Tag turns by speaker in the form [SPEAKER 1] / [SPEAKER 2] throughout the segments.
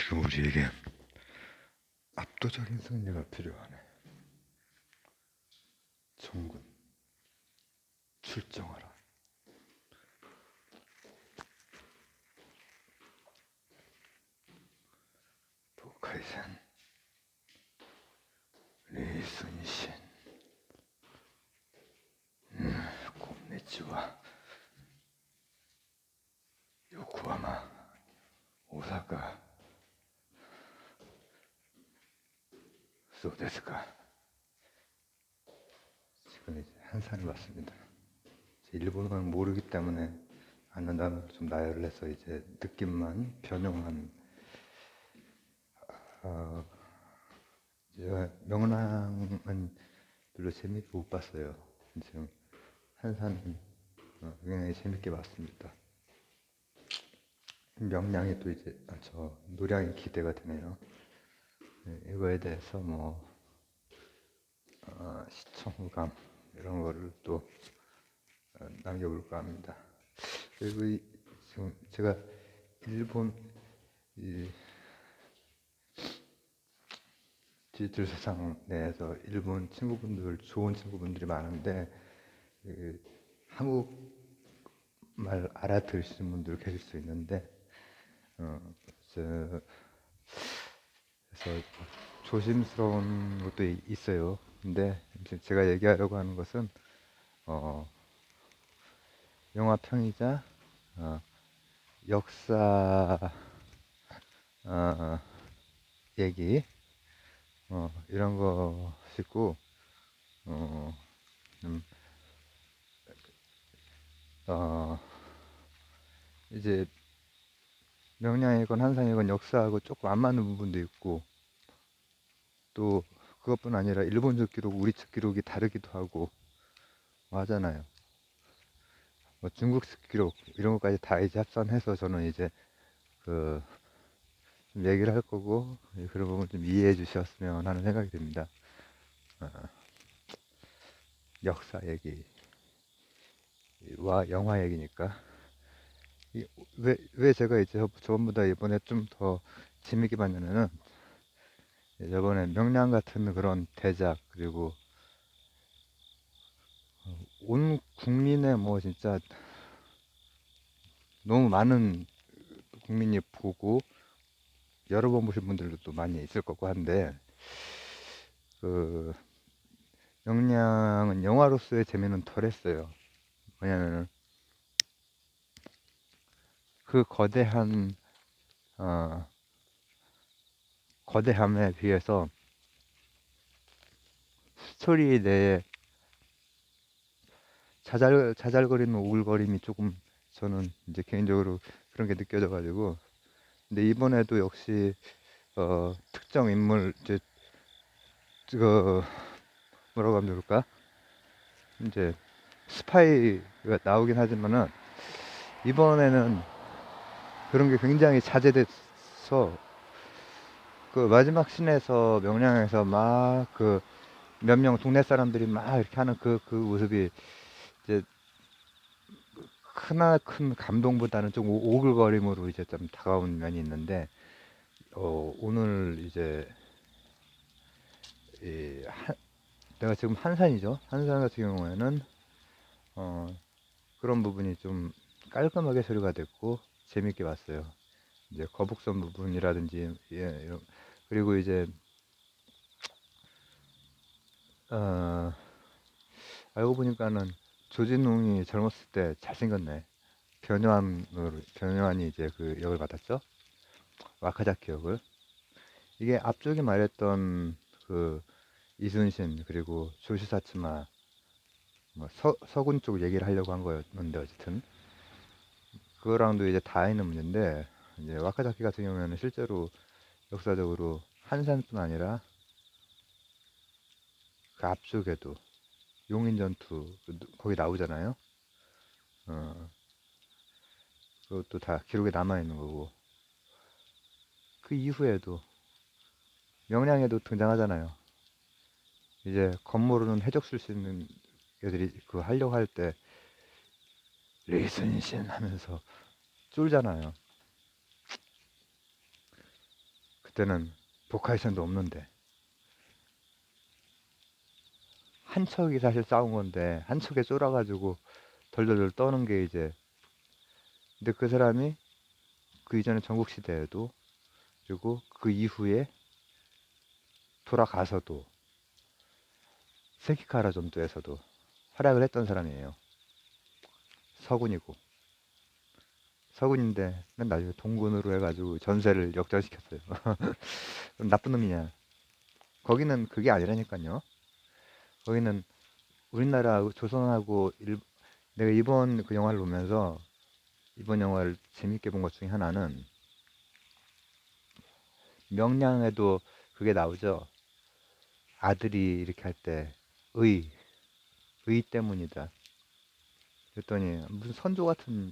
[SPEAKER 1] 지금 우리에게 압도적인 승리가 필요하네. 정군, 출정하라. 도카이센, 리순신, 곤니치와, 요코하마, 오사카, 소데스카. 지금 이제 한산을 왔습니다. 일본어를 모르기 때문에 아는 단어를 좀 나열을 해서 이제 느낌만 변형한. 제가 명랑은 별로 재밌게 못 봤어요. 지금 한산은 굉장히 재밌게 봤습니다. 명량이 또 이제 저 노량이 기대가 되네요. 이거에 대해서 시청감 이런 거를 또 남겨볼까 합니다. 그리고 지금 제가 일본 이 디지털 세상 내에서 일본 친구분들, 좋은 친구분들이 많은데 한국말 알아들으시는 분들 계실 수 있는데 그래서 조심스러운 것도 있어요. 근데 제가 얘기하려고 하는 것은 영화 평이자 역사 얘기 이런 것이고 이제 명량이건 한상이건 역사하고 조금 안 맞는 부분도 있고 또 그것뿐 아니라 일본적 기록, 우리적 기록이 다르기도 하고 하잖아요. 중국식 기록 이런 것까지 다 이제 합산해서 저는 이제 좀 얘기를 할 거고 그런 부분 좀 이해해 주셨으면 하는 생각이 듭니다. 역사 얘기와 영화 얘기니까 왜 제가 이제 저번보다 이번에 좀 더 재밌게 봤냐면은 저번에 명량 같은 그런 대작 그리고 온 국민의 진짜 너무 많은 국민이 보고 여러 번 보신 분들도 많이 있을 거고 한데 그 명량은 영화로서의 재미는 덜했어요. 왜냐면은 그 거대함에 비해서 스토리 내에 자잘거리는 오글거림이 조금 저는 이제 개인적으로 그런 게 느껴져가지고 근데 이번에도 역시 특정 인물 이제 그 뭐라고 하면 좋을까 이제 스파이가 나오긴 하지만은 이번에는 그런 게 굉장히 자제돼서 그 마지막 씬에서 명량에서 막 그 몇 명 동네 사람들이 막 이렇게 하는 그 모습이 이제 크나큰 감동보다는 좀 오글거림으로 이제 좀 다가온 면이 있는데 오늘 이제 내가 지금 한산이죠. 한산 같은 경우에는 그런 부분이 좀 깔끔하게 처리가 됐고 재밌게 봤어요. 이제 거북선 부분이라든지 그리고 이제 알고 보니까는 조진웅이 젊었을 때 잘생겼네. 변요한이 이제 그 역을 맡았죠. 와카자키 역을. 이게 앞쪽에 말했던 그 이순신 그리고 조시사츠마 서군 쪽 얘기를 하려고 한 거였는데 어쨌든 그거랑도 이제 다 있는 문제인데 이제 와카자키 같은 경우에는 실제로 역사적으로 한산뿐 아니라 그 앞쪽에도 용인전투 거기 나오잖아요. 그것도 다 기록에 남아 있는 거고 그 이후에도 명량에도 등장하잖아요. 이제 겉모르는 해적 출신 애들이 그 하려고 할 때 리순신 하면서 쫄잖아요. 그때는 복화의선도 없는데 한 척이 사실 싸운 건데 한 척에 쫄아가지고 덜덜덜 떠는 게 이제. 근데 그 사람이 그 이전에 전국시대에도 그리고 그 이후에 돌아가서도 세키카라 전투에서도 활약을 했던 사람이에요. 서군이고 서군인데 맨 나중에 동군으로 해가지고 전세를 역전시켰어요. 그럼 나쁜 놈이냐? 거기는 그게 아니라니까요. 거기는 우리나라 조선하고 내가 이번 그 영화를 보면서 이번 영화를 재밌게 본 것 중에 하나는 명량에도 그게 나오죠. 아들이 이렇게 할 때 의, 의 때문이다. 그랬더니 무슨 선조 같은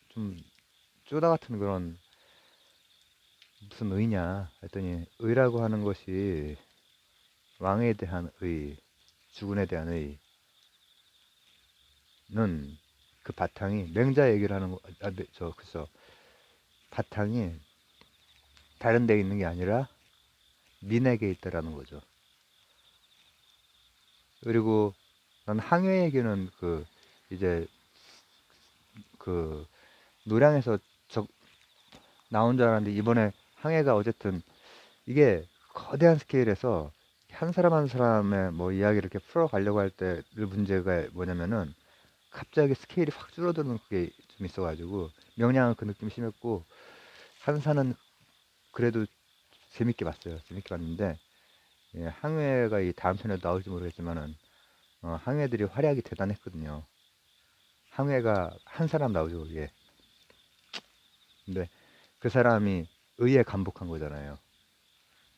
[SPEAKER 1] 좀 쪼다 같은 그런 무슨 의냐 했더니 의라고 하는 것이 왕에 대한 의, 주군에 대한 의는 그 바탕이 맹자 얘기를 하는 거, 그죠. 바탕이 다른 데 있는 게 아니라 민에게 있다라는 거죠. 그리고 난 항해 얘기는 이제 그 노량에서 나온 줄 알았는데 이번에 항해가 어쨌든 이게 거대한 스케일에서 한 사람 한 사람의 뭐 이야기를 이렇게 풀어가려고 할 때 문제가 뭐냐면은 갑자기 스케일이 확 줄어드는 그게 좀 있어가지고 명량은 그 느낌 심했고 한산은 그래도 재밌게 봤어요. 재밌게 봤는데 예, 항해가 이 다음 편에도 나올지 모르겠지만은 항해들이 활약이 대단했거든요. 항해가 한 사람 나오죠, 이게. 근데 그 사람이 의에 감복한 거잖아요.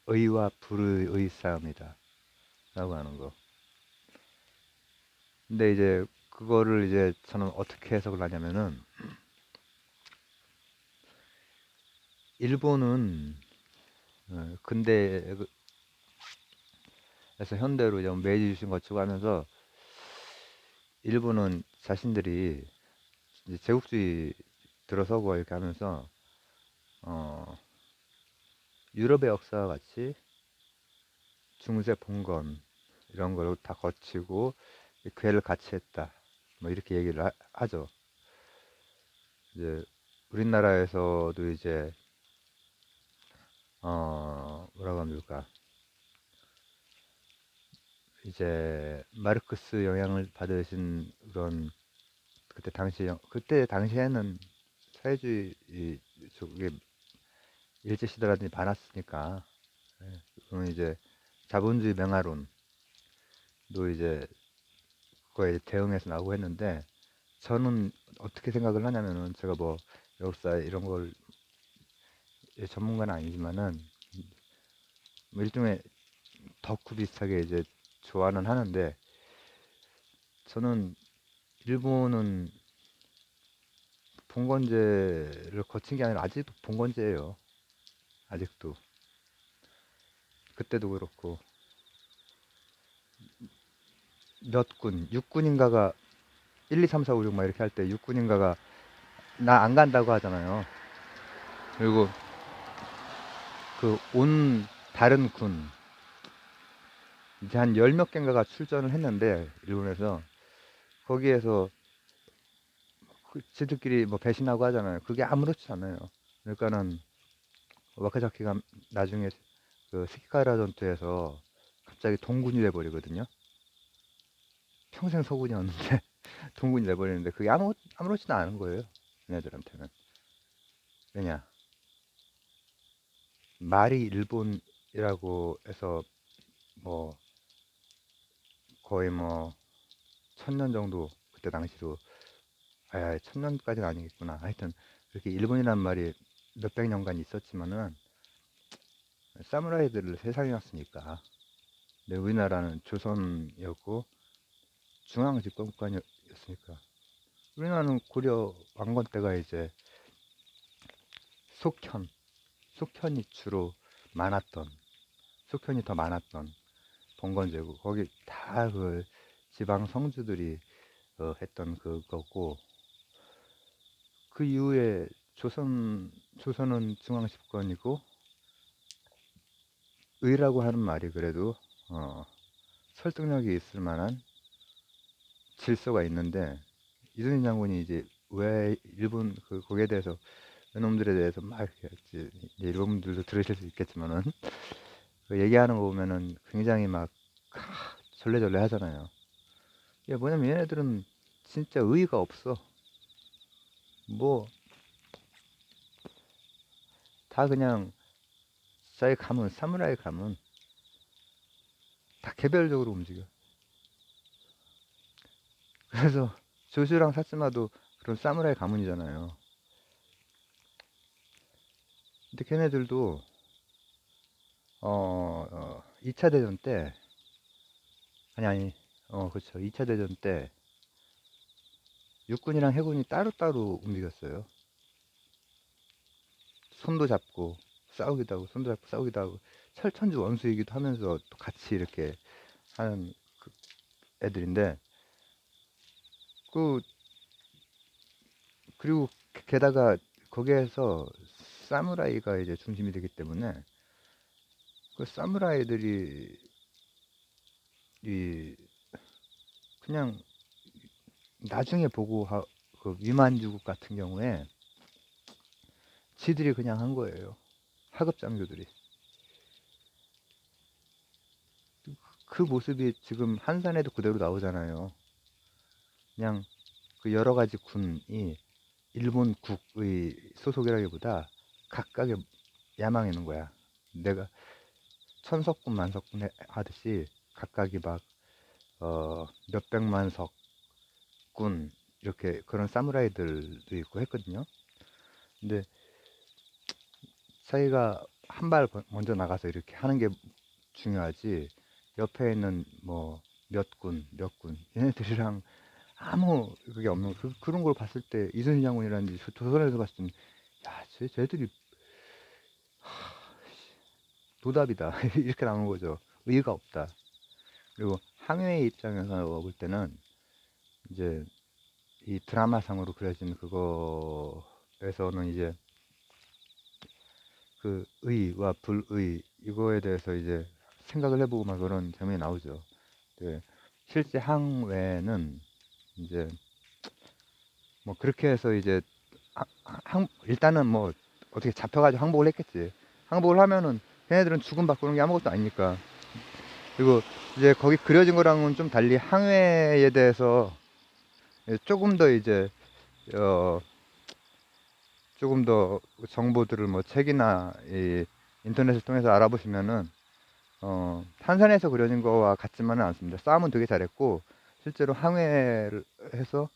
[SPEAKER 1] 의와 불의 싸움이다. 라고 하는 거. 근데 이제 그거를 이제 저는 어떻게 해석을 하냐면은 일본은 근대에서 현대로 이제 메이지 유신 거치고 하면서 일본은 자신들이 이제 제국주의 들어서고 이렇게 하면서 어, 유럽의 역사와 같이 중세 봉건 이런 걸 다 거치고 괴를 같이 했다. 뭐 이렇게 얘기를 하죠. 이제 우리나라에서도 이제 뭐라고 하면 좋을까? 이제 마르크스 영향을 받으신 그런 그때 당시에는 사회주의 쪽에 일제 시대라든지 많았으니까 그러면 이제 자본주의 명화론도 이제 그거에 대응해서 나오고 했는데 저는 어떻게 생각을 하냐면은 제가 뭐 역사 이런 걸 전문가는 아니지만은 뭐 일종의 덕후 비슷하게 이제 좋아는 하는데 저는 일본은 봉건제를 거친 게 아니라 아직도 봉건제예요. 아직도 그때도 그렇고 몇 군, 6군인가가 1, 2, 3, 4, 5, 6 막 이렇게 할 때 6군인가가 나 안 간다고 하잖아요. 그리고 그 온 다른 군 이제 한 열 몇 개인가가 출전을 했는데 일본에서 거기에서 지들끼리 뭐 배신하고 하잖아요. 그게 아무렇지 않아요. 그러니까는 와카자키가 나중에 그 스키카라 전투에서 갑자기 동군이 돼버리거든요. 평생 서군이었는데 동군이 돼버리는데 그게 아무렇지도 않은 거예요. 얘네들한테는. 왜냐? 말이 일본이라고 해서 뭐 거의 뭐 1000년 정도 그때 당시로 아 1000년까지는 아니겠구나. 하여튼 그렇게 일본이란 말이 몇백 년간 있었지만은 사무라이들을 세상에 왔으니까. 근데 우리나라는 조선이었고 중앙 집권권이었으니까 우리나라는 고려 왕건 때가 이제 속현, 속현이 주로 많았던, 속현이 더 많았던 봉건제국 거기 다 그 지방 성주들이 했던 그거고 그 이후에 조선은 중앙 집권이고 의라고 하는 말이 그래도 설득력이 있을 만한 질서가 있는데, 이순신 장군이 이제 왜 일본 거기에 대해서 그놈들에 대해서 막 이렇게 이제 일본분들도 들으실 수 있겠지만은 그 얘기하는 거 보면은 굉장히 막 절레절레 하잖아요. 이게 뭐냐면 얘네들은 진짜 의의가 없어. 뭐 다 그냥 자기 가문, 사무라이 가문 다 개별적으로 움직여. 그래서 조슈랑 사츠마도 그런 사무라이 가문이잖아요. 근데 걔네들도 2차 대전 때, 아니 그렇죠. 2차 대전 때 육군이랑 해군이 따로따로 움직였어요. 손도 잡고 싸우기도 하고, 손도 잡고 싸우기도 하고, 철천지 원수이기도 하면서 또 같이 이렇게 하는 그 애들인데, 그 그리고 게다가 거기에서 사무라이가 이제 중심이 되기 때문에 그 사무라이들이 이 그냥 나중에 보고 그 위만주국 같은 경우에 지들이 그냥 한 거예요. 하급 장교들이. 그 모습이 지금 한산에도 그대로 나오잖아요. 그냥 그 여러 가지 군이 일본 국의 소속이라기보다 각각의 야망이 있는 거야. 내가 천석군 만석군 하듯이 각각이 막 몇백만 석군 이렇게 그런 사무라이들도 있고 했거든요. 근데 자기가 한 발 먼저 나가서 이렇게 하는 게 중요하지, 옆에 있는 뭐 몇 군 얘네들이랑 아무 그게 없는 그런 걸 봤을 때 이순신 장군이라는 조선에서 봤을 때는 야, 쟤들이 도답이다 이렇게 나오는 거죠. 의의가 없다. 그리고 항해의 입장에서 볼 때는 이제 이 드라마상으로 그려진 그거에서는 이제 그 의와 불의 이거에 대해서 이제 생각을 해보고 막 그런 장면이 나오죠. 네. 실제 항해는 이제 뭐 그렇게 해서 이제 일단은 뭐 어떻게 잡혀가지고 항복을 했겠지. 항복을 하면은 걔네들은 죽음 받고 그런 게 아무것도 아니니까. 그리고 이제 거기 그려진 거랑은 좀 달리 항해에 대해서 조금 더 이제 어 조금 더 정보들을 뭐 책이나 이 인터넷을 통해서 알아보시면은 탄산에서 그려진 거와 같지만은 않습니다. 싸움은 되게 잘했고 실제로 항해를 해서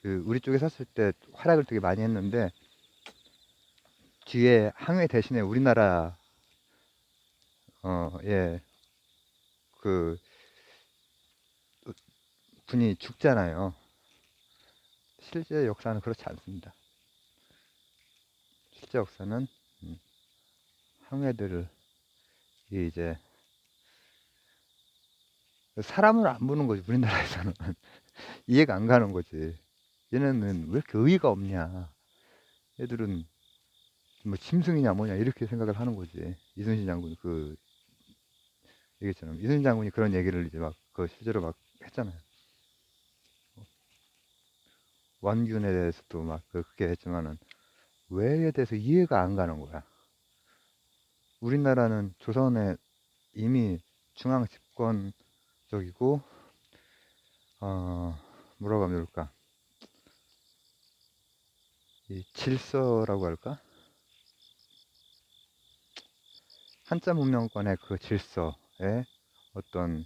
[SPEAKER 1] 그 우리 쪽에 섰을 때 활약을 되게 많이 했는데, 뒤에 항해 대신에 우리나라 예, 그 군이 죽잖아요. 실제 역사는 그렇지 않습니다. 실제 역사는 음, 항해들을 이제 사람을 안 보는 거지 우리나라에서는. 이해가 안 가는 거지. 얘네는 왜 이렇게 의의가 없냐. 얘들은 뭐 짐승이냐 뭐냐 이렇게 생각을 하는 거지. 이순신 장군 그 얘기처럼 이순신 장군이 그런 얘기를 이제 막 그 실제로 막 했잖아요. 원균에 대해서도 막 그렇게 했지만은 왜에 대해서 이해가 안 가는 거야. 우리나라는 조선에 이미 중앙 집권적이고 뭐라고 하면 좋을까, 이 질서라고 할까, 한자 문명권의 그 질서에 어떤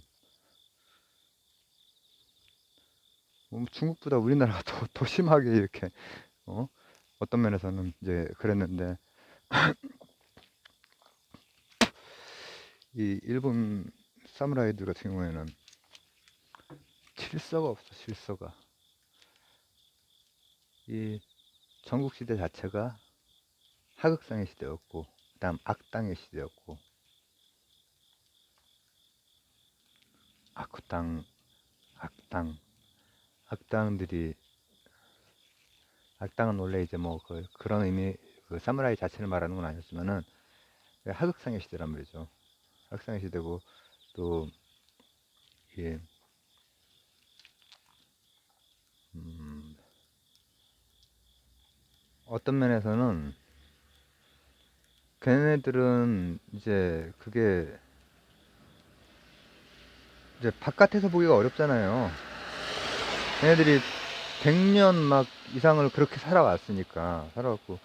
[SPEAKER 1] 중국보다 우리나라가 더 심하게 이렇게 어? 어떤 면에서는 이제 그랬는데, 이 일본 사무라이들 같은 경우에는 질서가 없어. 질서가 이 전국시대 자체가 하극상의 시대였고, 그 다음 악당의 시대였고, 악당, 악당, 악당들이, 악당은 원래 이제 뭐 그런 의미, 그 사무라이 자체를 말하는 건 아니었지만은 하극상의 시대란 말이죠. 학창 시대고 또 이게 음, 어떤 면에서는 걔네들은 이제 그게 이제 바깥에서 보기가 어렵잖아요. 걔네들이 100년 막 이상을 그렇게 살아왔으니까 살아왔고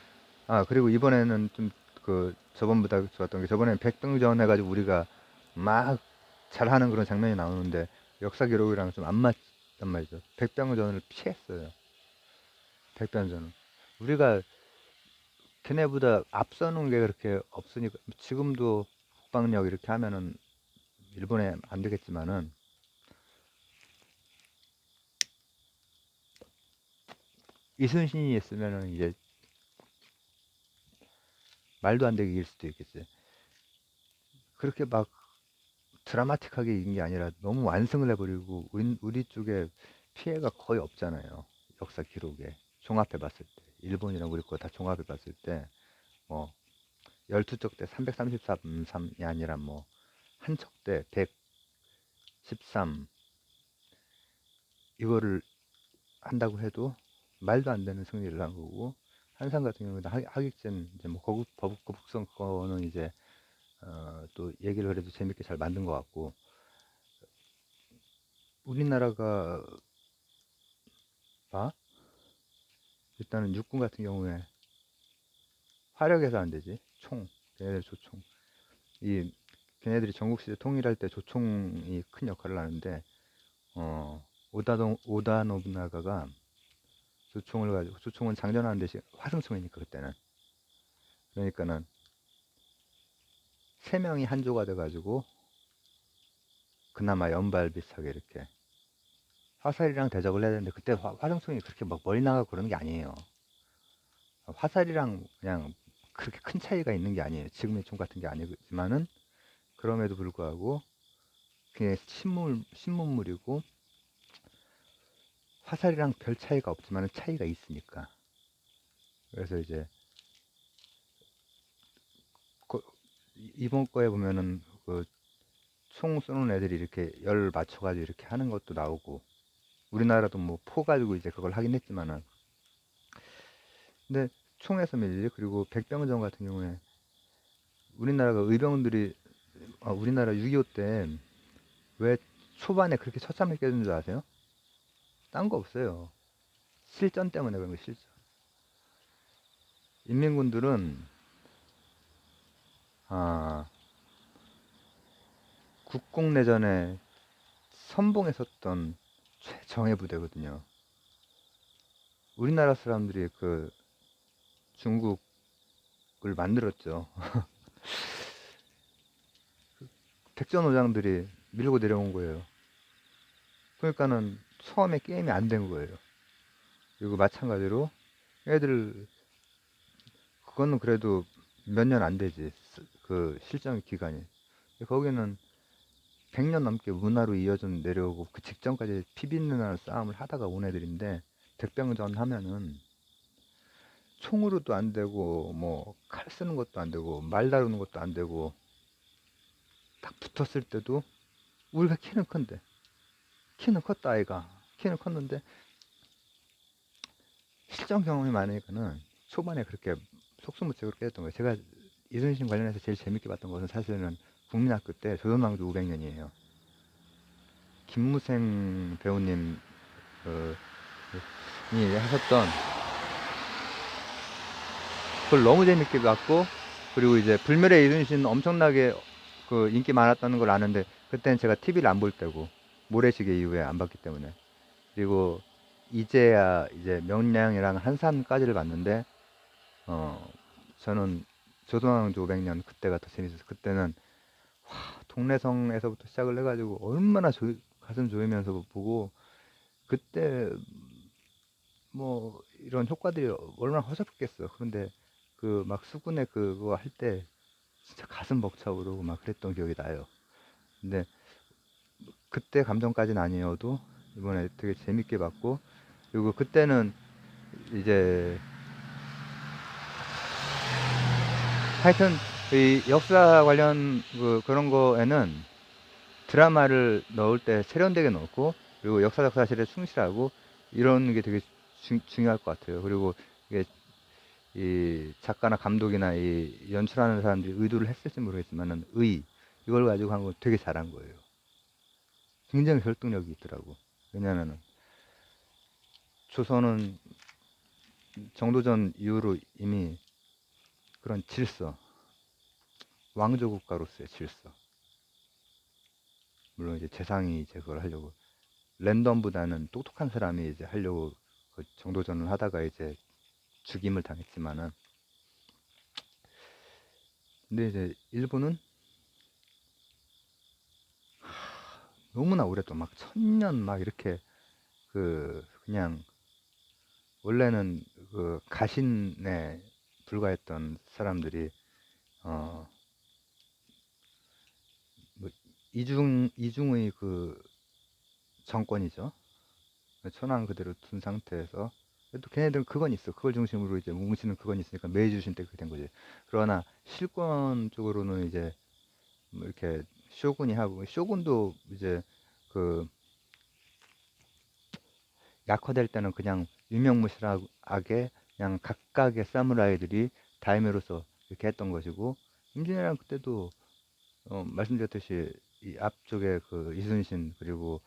[SPEAKER 1] 그리고 이번에는 좀 그 저번보다 좋았던 게 저번에는 백병전 해가지고 우리가 막 잘하는 그런 장면이 나오는데 역사 기록이랑 좀 안 맞단 말이죠. 백병전을 피했어요. 백병전은 우리가 걔네보다 앞서는 게 그렇게 없으니까 지금도 국방력 이렇게 하면은 일본에 안 되겠지만은 이순신이 있으면은 이제 말도 안 되게 이길 수도 있겠지. 그렇게 막 드라마틱하게 이긴 게 아니라 너무 완승을 해버리고 우리 쪽에 피해가 거의 없잖아요. 역사 기록에 종합해 봤을 때 일본이랑 우리 거 다 종합해 봤을 때뭐 12척대 333이 아니라 뭐 한 척대 113 이거를 한다고 해도 말도 안 되는 승리를 한 거고 한산 같은 경우는 하객진 이제 뭐 거북선 거는 이제 또 얘기를 그래도 재밌게 잘 만든 것 같고 우리나라가 봐 일단은 육군 같은 경우에 화력에서 안 되지 총 걔네들 조총 이 걔네들이 전국시대 통일할 때 조총이 큰 역할을 하는데 오다 노부나가가 조총을 가지고 조총은 장전하는 대신 화승총이니까 그때는 그러니까는 세 명이 한 조가 돼가지고 그나마 연발 비슷하게 이렇게 화살이랑 대적을 해야 되는데 그때 화승총이 그렇게 막 멀리 나가고 그러는 게 아니에요. 화살이랑 그냥 그렇게 큰 차이가 있는 게 아니에요. 지금의 총 같은 게 아니지만은 그럼에도 불구하고 그게 신문물이고 화살이랑 별 차이가 없지만 차이가 있으니까 그래서 이제 그 이번 거에 보면은 그 총 쏘는 애들이 이렇게 열 맞춰가지고 이렇게 하는 것도 나오고 우리나라도 뭐 포 가지고 이제 그걸 하긴 했지만은 근데 총에서 밀리 그리고 백병전 같은 경우에 우리나라가 의병들이 우리나라 6.25 때 왜 초반에 그렇게 처참하게 깨진 줄 아세요? 딴 거 없어요. 실전 때문에 그런 거 실전. 인민군들은 아, 국共내전에 선봉에 섰던 최정예 부대거든요. 우리나라 사람들이 그 중국을 만들었죠. 백전오장들이 밀고 내려온 거예요. 그러니까는 처음에 게임이 안 된 거예요. 그리고 마찬가지로 애들 그거는 그래도 몇 년 안 되지. 그 실전 기간이. 거기는 100년 넘게 문화로 이어져 내려오고 그 직전까지 피비린내나는 싸움을 하다가 온 애들인데 백병전 하면은 총으로도 안 되고 뭐 칼 쓰는 것도 안 되고 말 다루는 것도 안 되고 딱 붙었을 때도 우리가 키는 큰데 키는 컸다 아이가 키는 컸는데 실전 경험이 많으니까는 초반에 그렇게 속수무책으로 깨졌던 거예요. 제가 이순신 관련해서 제일 재밌게 봤던 것은 사실은 국민학교 때 조선왕조 500년이에요. 김무생 배우님 그, 이 하셨던 그걸 너무 재밌게 봤고 그리고 이제 불멸의 이순신 엄청나게 그 인기 많았다는 걸 아는데 그때는 제가 TV를 안 볼 때고 모래시계 이후에 안 봤기 때문에 그리고 이제야 이제 명량이랑 한산까지를 봤는데 어 저는 조선왕조 500년 그때가 더 재밌었어요. 그때는 동래성에서부터 시작을 해가지고 얼마나 가슴 조이면서 보고 그때 뭐 이런 효과들이 얼마나 허접했겠어. 그런데 그 막 수군의 그거 할 때 진짜 가슴 벅차오르고 막 그랬던 기억이 나요. 근데 그때 감정까지는 아니어도 이번에 되게 재밌게 봤고 그리고 그때는 이제 하여튼 이 역사 관련 그런 거에는 드라마를 넣을 때 세련되게 넣고, 그리고 역사적 사실에 충실하고, 이런 게 되게 중요할 것 같아요. 그리고 이게 이 작가나 감독이나 이 연출하는 사람들이 의도를 했을지 모르겠지만은 이걸 가지고 한 거 되게 잘한 거예요. 굉장히 설득력이 있더라고. 왜냐면은 조선은 정도전 이후로 이미 그런 질서, 왕조 국가로서의 질서, 물론 이제 재상이 이제 그걸 하려고, 랜덤보다는 똑똑한 사람이 이제 하려고 그 정도전을 하다가 이제 죽임을 당했지만은, 근데 이제 일본은 너무나 오랫동안 막 1000년 막 이렇게 그냥 원래는 그 가신에 불과했던 사람들이 어 뭐 이중의 그 정권이죠. 천황 그대로 둔 상태에서, 또 걔네들은 그건 있어. 그걸 중심으로 이제 뭉치는 그건 있으니까 메이주신 때 그렇게 된 거지. 그러나 실권 쪽으로는 이제 뭐 이렇게 쇼군이 하고, 쇼군도 이제 그 약화될 때는 그냥 유명무실하게 그냥 각각의 사무라이들이 다이메로서 이렇게 했던 것이고, 임진왜란 그때도 말씀드렸듯이 이 앞쪽에 그 이순신, 그리고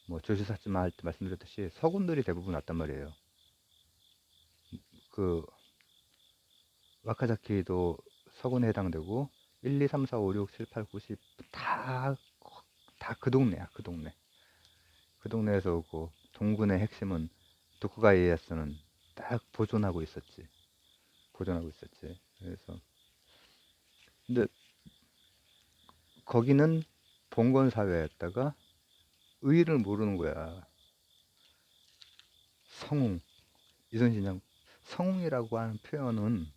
[SPEAKER 1] 뭐 조시사츠마 할 때 말씀드렸듯이 서군들이 대부분 왔단 말이에요. 그 와카자키도 서군에 해당되고, 1, 2, 3, 4, 5, 6, 7, 8, 9, 10 다 그 동네야. 그 동네. 그 동네에서 오고, 동군의 핵심은 도쿠가 이에야스는 딱 보존하고 있었지. 보존하고 있었지. 그래서 근데 거기는 봉건 사회였다가 의의를 모르는 거야. 성웅, 이순신 장군. 성웅이라고 하는 표현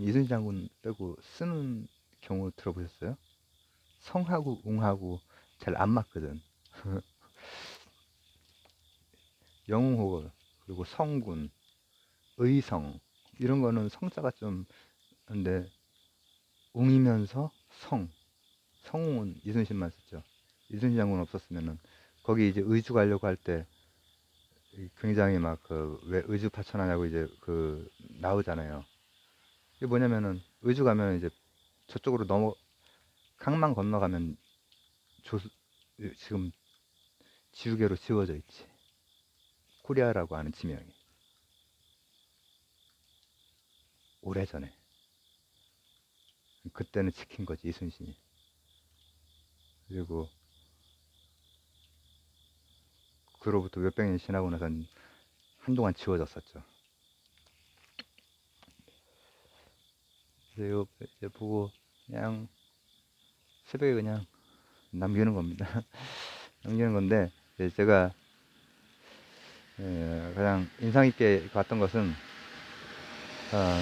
[SPEAKER 1] 이순신 장군 빼고 쓰는 경우 들어보셨어요? 성하고 웅하고 잘 안 맞거든. 영웅호걸, 그리고 성군, 의성, 이런 거는 성자가 좀 근데 웅이면서 성웅은 이순신만 썼죠. 이순신 장군 없었으면은 거기 이제 의주 가려고 할 때 굉장히 막 그 왜 의주 파천하냐고 이제 그 나오잖아요. 이게 뭐냐면은 의주 가면 이제 저쪽으로 강만 건너가면 지금 지우개로 지워져 있지. 코리아라고 하는 지명이. 오래전에. 그때는 지킨 거지, 이순신이. 그리고 그로부터 몇백 년 지나고 나선 한동안 지워졌었죠. 그래서 이거 보고 그냥 새벽에 그냥 남기는 겁니다. 남기는 건데, 제가 가장 인상 깊게 봤던 것은 어,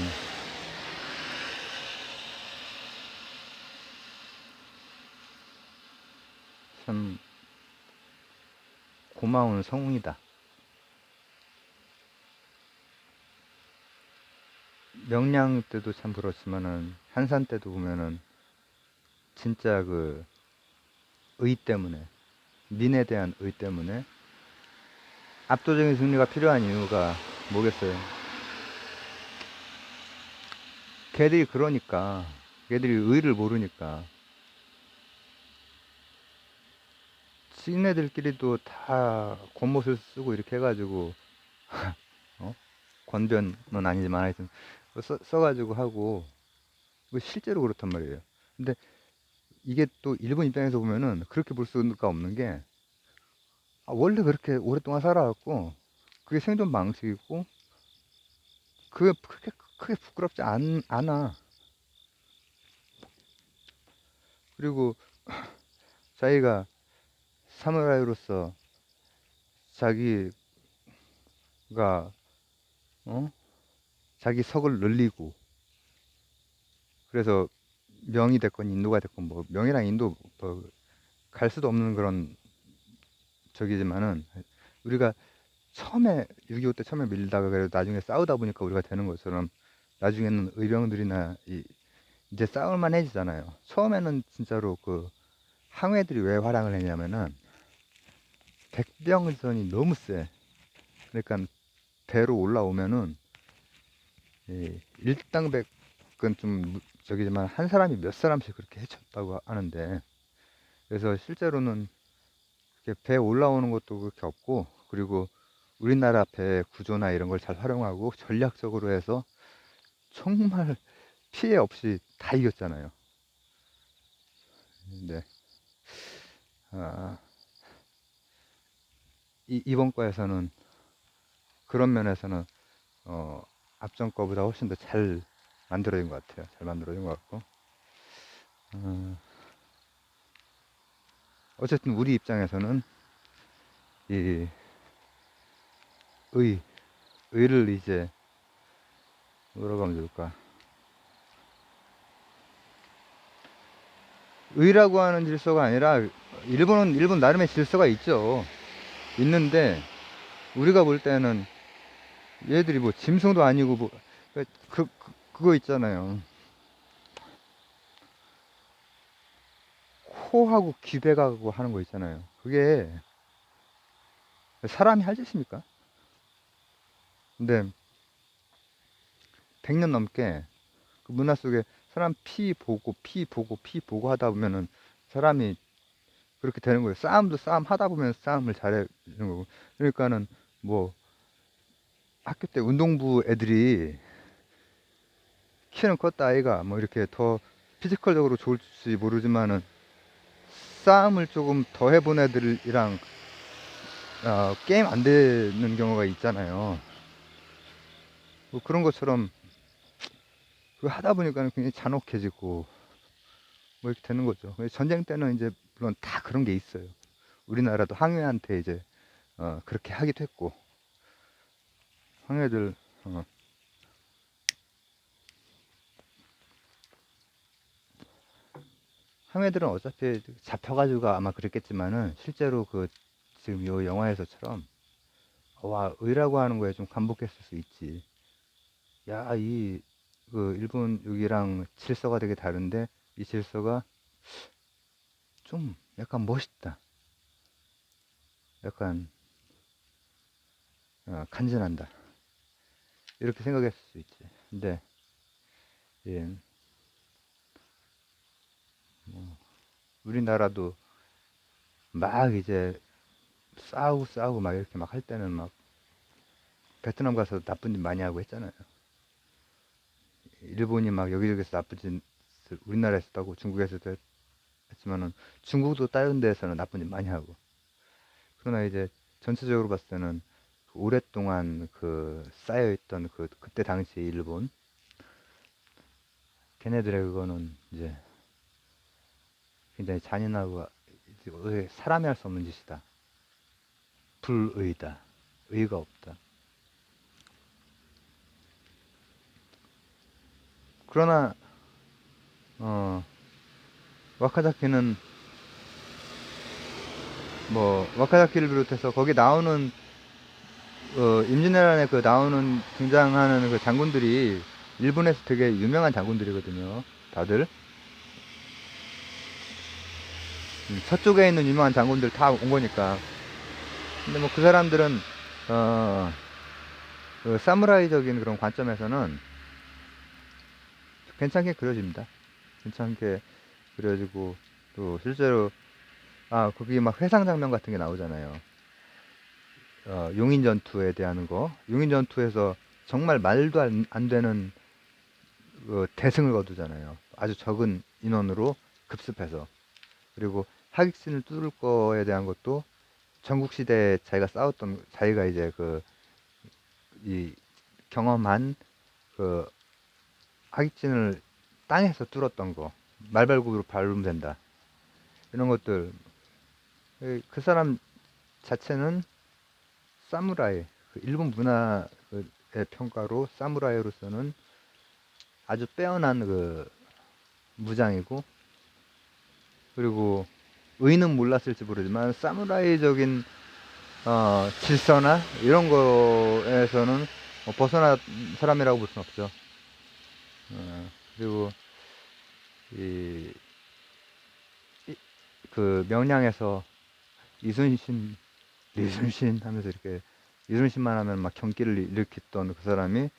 [SPEAKER 1] 참 고마운 성웅이다. 명량 때도 참 그렇지만은 한산 때도 보면은 진짜 그 의 때문에, 민에 대한 의 때문에 압도적인 승리가 필요한 이유가 뭐겠어요? 걔들이 그러니까, 걔들이 의를 모르니까 지네들끼리도 다 권모술 쓰고 이렇게 해가지고 어? 권변은 아니지만 하여튼 써가지고 하고, 실제로 그렇단 말이에요. 근데 이게 또 일본 입장에서 보면은 그렇게 볼 수가 없는 게, 원래 그렇게 오랫동안 살아왔고 그게 생존 방식이고, 그게 크게 부끄럽지 않아. 그리고 자기가 사무라이로서 자기가 어? 자기 석을 늘리고, 그래서 명이 됐건 인도가 됐건, 뭐 명이랑 인도 뭐갈 수도 없는 그런 적이지만은, 우리가 처음에 6.25 때 처음에 밀다가 그래도 나중에 싸우다 보니까 우리가 되는 것처럼, 나중에는 의병들이나 이 이제 싸울만 해지잖아요. 처음에는 진짜로 그 항해들이 왜 활약을 했냐면은 백병선이 너무 세. 그러니까 배로 올라오면은 일당백은 좀 저기지만 한 사람이 몇 사람씩 그렇게 해쳤다고 하는데, 그래서 실제로는 이렇게 배 올라오는 것도 그렇게 없고, 그리고 우리나라 배 구조나 이런 걸 잘 활용하고 전략적으로 해서 정말 피해 없이 다 이겼잖아요. 근데 아, 이번 거에서는 그런 면에서는 어, 앞전 거보다 훨씬 더 잘 만들어진 것 같아요. 잘 만들어진 것 같고, 어, 어쨌든 우리 입장에서는 이 의, 의를 이제 뭐라고 하면 좋을까? 의라고 하는 질서가 아니라, 일본 나름의 질서가 있죠. 있는데 우리가 볼 때는 얘들이 뭐 짐승도 아니고 뭐 그거 있잖아요. 코하고 귀배가고 하는 거 있잖아요. 그게 사람이 할 짓입니까? 근데 100년 넘게 그 문화 속에 사람 피 보고 하다 보면은 사람이 그렇게 되는 거예요. 싸움도 싸움 하다 보면 싸움을 잘해는 거고. 그러니까는 뭐 학교 때 운동부 애들이 키는 컸다 아이가 뭐 이렇게 더 피지컬적으로 좋을지 모르지만은 싸움을 조금 더 해본 애들이랑 게임 안 되는 경우가 있잖아요. 뭐 그런 것처럼 그 하다 보니까 굉장히 잔혹해지고 뭐 이렇게 되는 거죠. 전쟁 때는 이제 물론 다 그런 게 있어요. 우리나라도 항해한테 이제 그렇게 하기도 했고, 항해들 어, 항해들은 어차피 잡혀가지고 아마 그랬겠지만은 실제로 그 지금 요 영화에서처럼 와 의라고 하는 거에 좀 감복했을 수 있지. 야 이 그 일본 여기랑 질서가 되게 다른데 이 질서가 좀 약간 멋있다. 약간 간지난다. 이렇게 생각했을 수 있지. 근데 예, 우리나라도 막 이제 싸우고 막 이렇게 막 할 때는 막 베트남 가서 나쁜 짓 많이 하고 했잖아요. 일본이 막 여기저기서 나쁜 짓을 우리나라에서도 하고 중국에서도 했지만은 중국도 다른 데에서는 나쁜 짓 많이 하고. 그러나 이제 전체적으로 봤을 때는 오랫동안 그 쌓여있던 그때 당시 일본 걔네들의 그거는 이제 굉장히 잔인하고 사람이 할 수 없는 짓이다. 불의다. 의가 없다. 그러나 어, 와카자키는 뭐 와카자키를 비롯해서 거기 나오는 임진왜란에 그 나오는 등장하는 그 장군들이 일본에서 되게 유명한 장군들이거든요. 다들 서쪽에 있는 유명한 장군들 다 온 거니까. 근데 뭐 그 사람들은 어, 그 사무라이적인 그런 관점에서는 괜찮게 그려집니다. 괜찮게 그려지고 또 실제로 거기 막 회상 장면 같은 게 나오잖아요. 용인 전투에 대한 거. 용인 전투에서 정말 말도 안 되는 대승을 거두잖아요. 아주 적은 인원으로 급습해서. 그리고 하객진을 뚫을 거에 대한 것도 전국시대에 자기가 싸웠던, 자기가 이제 이 경험한 그 하객진을 땅에서 뚫었던 거. 말발굽으로 밟으면 된다. 이런 것들. 그 사람 자체는 사무라이, 그 일본 문화의 평가로 사무라이로서는 아주 빼어난 그 무장이고, 그리고 의는 몰랐을지 모르지만 사무라이적인 질서나 이런 거에서는 벗어난 사람이라고 볼 수는 없죠. 그리고 이, 그 명량에서 이순신, 이순신 하면서 이렇게 이순신만 하면 막 경기를 일으켰던 그 사람이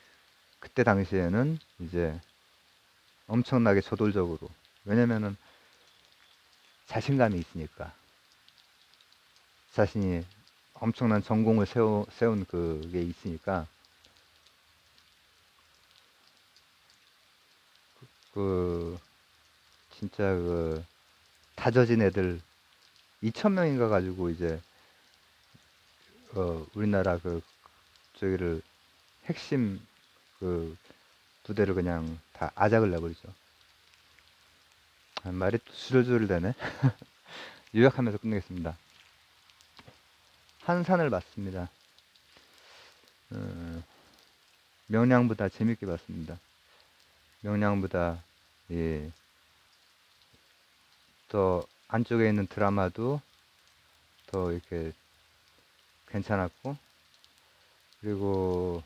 [SPEAKER 1] 그때 당시에는 이제 엄청나게 저돌적으로, 왜냐면은 자신감이 있으니까, 자신이 엄청난 전공을 세운 그게 있으니까, 그 진짜 그 다져진 애들 2,000명인가 가지고 이제 우리나라 그 저기를 핵심 그 부대를 그냥 다 아작을 내버리죠. 말이 또 줄줄줄 되네. 요약하면서 끝내겠습니다. 한산을 봤습니다. 어, 명량보다 재밌게 봤습니다. 명량보다, 예, 더 안쪽에 있는 드라마도 더 이렇게 괜찮았고, 그리고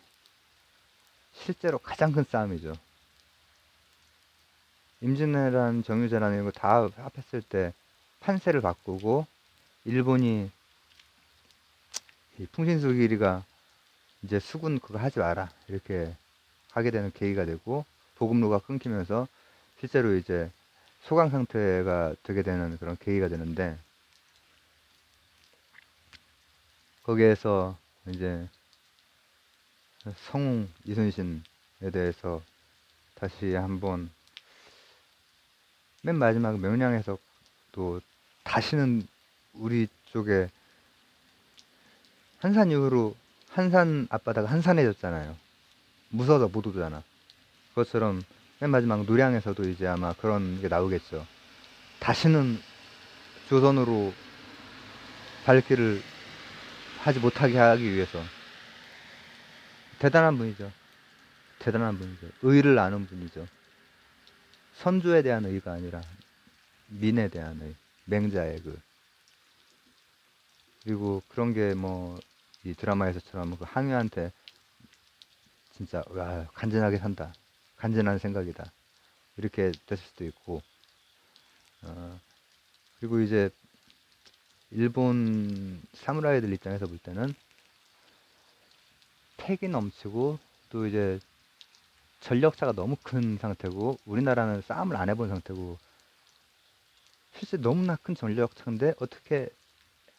[SPEAKER 1] 실제로 가장 큰 싸움이죠. 임진왜란, 정유재란 이런 거 다 합했을 때 판세를 바꾸고, 일본이 이 풍신수길이가 이제 수군 그거 하지 마라 이렇게 하게 되는 계기가 되고, 보급로가 끊기면서 실제로 이제 소강 상태가 되게 되는 그런 계기가 되는데, 거기에서 이제 성웅 이순신에 대해서 다시 한번, 맨 마지막 명량에서 또 다시는 우리 쪽에, 한산 이후로 한산 앞바다가 한산해졌잖아요. 무서워서 못 오잖아. 그것처럼 맨 마지막 노량에서도 이제 아마 그런 게 나오겠죠. 다시는 조선으로 발길을 하지 못하게 하기 위해서. 대단한 분이죠. 대단한 분이죠. 의를 아는 분이죠. 선조에 대한 의가 아니라 민에 대한 의, 맹자의 그. 그리고 그런 게 뭐 이 드라마에서처럼 그 항유한테 진짜 와 간지나게 산다, 간지나는 생각이다 이렇게 됐을 수도 있고, 어, 그리고 이제 일본 사무라이들 입장에서 볼 때는 패기 넘치고, 또 이제 전력차가 너무 큰 상태고, 우리나라는 싸움을 안 해본 상태고, 실제 너무나 큰 전력차인데 어떻게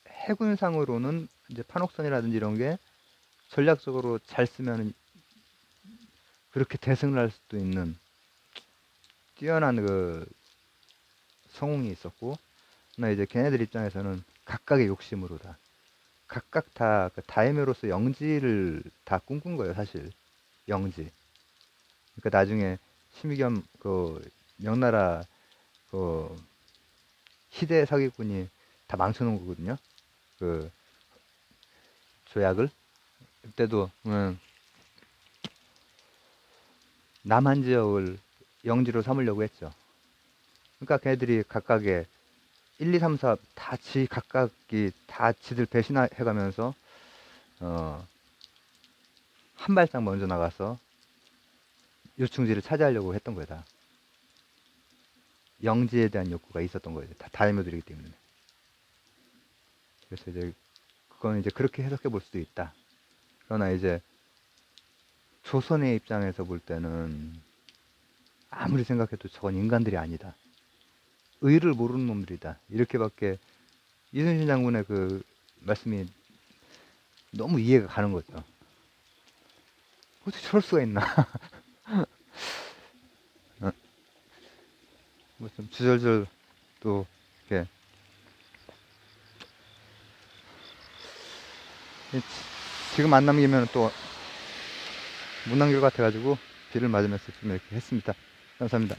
[SPEAKER 1] 해군상으로는 이제 판옥선이라든지 이런 게 전략적으로 잘 쓰면 그렇게 대승을 할 수도 있는 뛰어난 그 성웅이 있었고, 나 이제 걔네들 입장에서는 각각의 욕심으로다. 각각 다그 다이묘로서 영지를 다 꿈꾼 거예요, 사실. 영지. 그러니까 나중에 심의겸 그 명나라 그 희대 사기꾼이 다 망쳐놓은 거거든요. 그 조약을. 그때도 남한 지역을 영지로 삼으려고 했죠. 그러니까 걔네들이 각각의 1, 2, 3, 4 다 각각이 다 지들 배신해가면서 어, 한 발짝 먼저 나가서 요충지를 차지하려고 했던 거예요. 다 영지에 대한 욕구가 있었던 거예요. 다 다이모들이기 때문에. 그래서 이제 그건 이제 그렇게 해석해 볼 수도 있다. 그러나 이제 조선의 입장에서 볼 때는 아무리 생각해도 저건 인간들이 아니다. 의를 모르는 놈들이다. 이렇게밖에 이순신 장군의 그 말씀이 너무 이해가 가는 거죠. 어떻게 저럴 수가 있나? 어? 뭐좀 주절절 또 이렇게 지금 안 남기면 또 못 남길 것 같아가지고 비를 맞으면서 좀 이렇게 했습니다. 감사합니다.